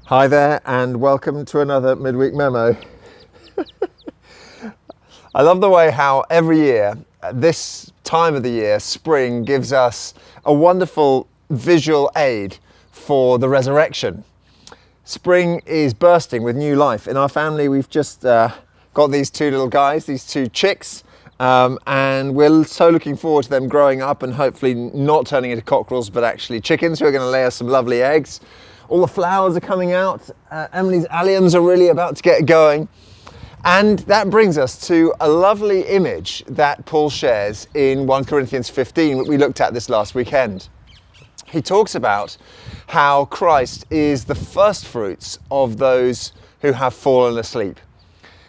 Hi there and welcome to another Midweek Memo. I love the way how every year, at this time of the year, spring gives us a wonderful visual aid for the resurrection. Spring is bursting with new life. In our family, we've just got these two little guys, these two chicks, and we're so looking forward to them growing up and hopefully not turning into cockerels, but actually chickens who are going to lay us some lovely eggs. All the flowers are coming out. Emily's alliums are really about to get going. And that brings us to a lovely image that Paul shares in 1 Corinthians 15, that we looked at this last weekend. He talks about how Christ is the first fruits of those who have fallen asleep.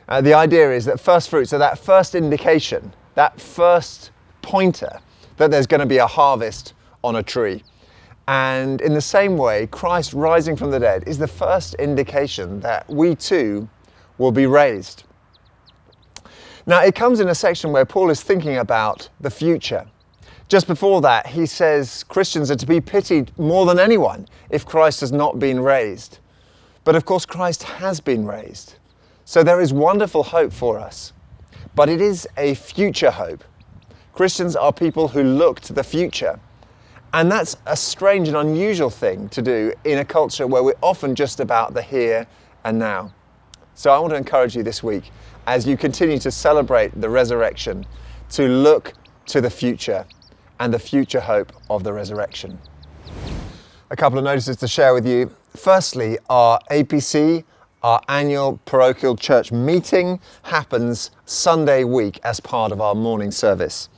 The idea is that first fruits are that first indication, that first pointer that there's going to be a harvest on a tree. And in the same way, Christ rising from the dead is the first indication that we too will be raised. Now, it comes in a section where Paul is thinking about the future. Just before that, he says Christians are to be pitied more than anyone if Christ has not been raised. But of course, Christ has been raised. So there is wonderful hope for us. But it is a future hope. Christians are people who look to the future. And that's a strange and unusual thing to do in a culture where we're often just about the here and now. So I want to encourage you this week, as you continue to celebrate the resurrection, to look to the future and the future hope of the resurrection. A couple of notices to share with you. Firstly, our APC, our annual parochial church meeting, happens Sunday week as part of our morning service.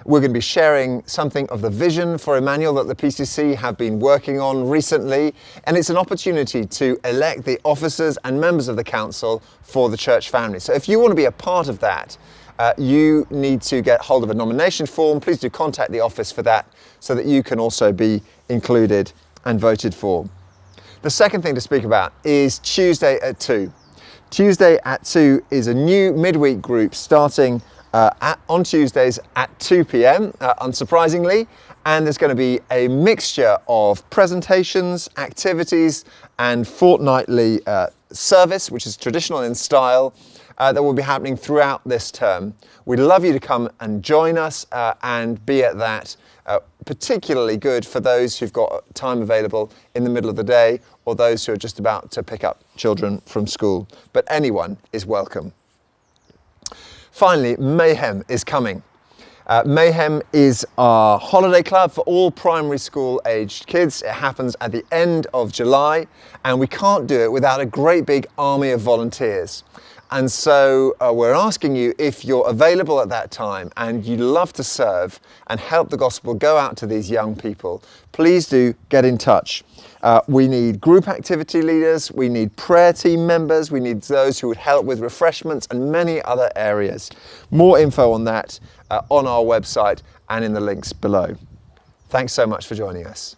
We're going to be sharing something of the vision for Emmanuel that the PCC have been working on recently, and it's an opportunity to elect the officers and members of the council for the church family. So if you want to be a part of that, you need to get hold of a nomination form. Please do contact the office for that so that you can also be included and voted for. The second thing to speak about is Tuesday at 2. Tuesday at 2 is a new midweek group starting on Tuesdays at 2 p.m, unsurprisingly, and there's going to be a mixture of presentations, activities, and fortnightly service, which is traditional in style, that will be happening throughout this term. We'd love you to come and join us and be at that. Particularly good for those who've got time available in the middle of the day or those who are just about to pick up children from school. But anyone is welcome. Finally, Mayhem is coming. Mayhem is our holiday club for all primary school aged kids. It happens at the end of July, and we can't do it without a great big army of volunteers. And so we're asking you, if you're available at that time and you'd love to serve and help the gospel go out to these young people, please do get in touch. We need group activity leaders, we need prayer team members, we need those who would help with refreshments and many other areas. More info on that on our website and in the links below. Thanks so much for joining us.